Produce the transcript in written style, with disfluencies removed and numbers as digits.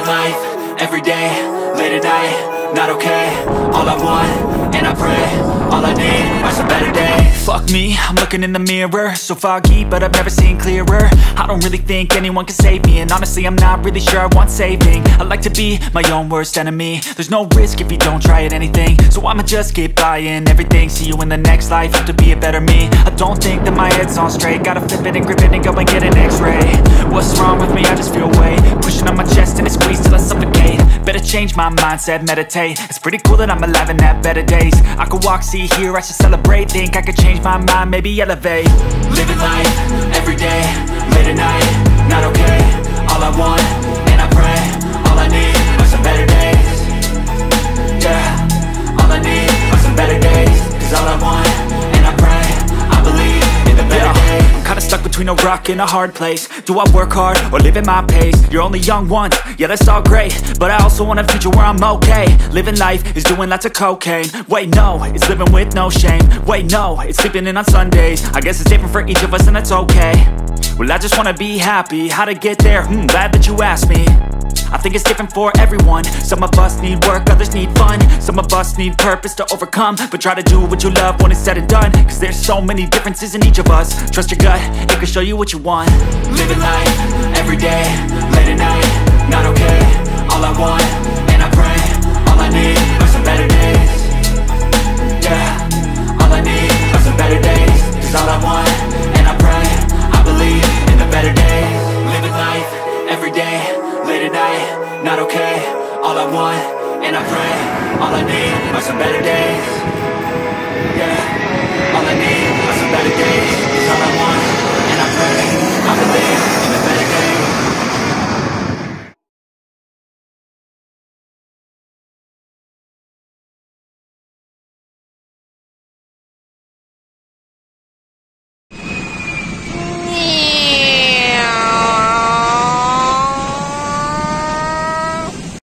life, every day, late at night, not okay. All I want, and I pray, all I need are some better days. Fuck me, I'm looking in the mirror, so foggy, but I've never seen clearer. I don't really think anyone can save me, and honestly I'm not really sure I want saving. I like to be my own worst enemy. There's no risk if you don't try at anything, so I'ma just keep buying everything. See you in the next life, have to be a better me. I don't think that my head's on straight, gotta flip it and grip it and go and get an x-ray. What's wrong with me? I just feel weight pushing on my chest and it squeezes till I suffocate. Better change my mindset, meditate. It's pretty cool that I'm alive and have better days. I could walk, see, hear, I should celebrate. Think I could change my mind, maybe elevate. Living life, every day, late at night, not okay. All I want, and I pray, all I need are some better days. Yeah, all I need are some better days. Cause all I want, and I pray, I believe in the better days. I'm kinda stuck between a rock and a hard place. Do I work hard or live at my pace? You're only young once, yeah that's all great, but I also want a future where I'm okay. Living life is doing lots of cocaine. Wait no, it's living with no shame. Wait no, it's sleeping in on Sundays. I guess it's different for each of us and that's okay. Well I just wanna be happy, how to get there? Glad that you asked me. I think it's different for everyone. Some of us need work, others need fun. Some of us need purpose to overcome. But try to do what you love when it's said and done. Cause there's so many differences in each of us. Trust your gut, it can show you what you want. Living life, every day, late at night, not okay. All I want, and I pray, all I need are some better days. Yeah, all I need are some better days. Cause all I want, and I pray, I believe in the better days. Living life, every day, late at night, not okay. All I want, and I pray, all I need are some better days. Yeah.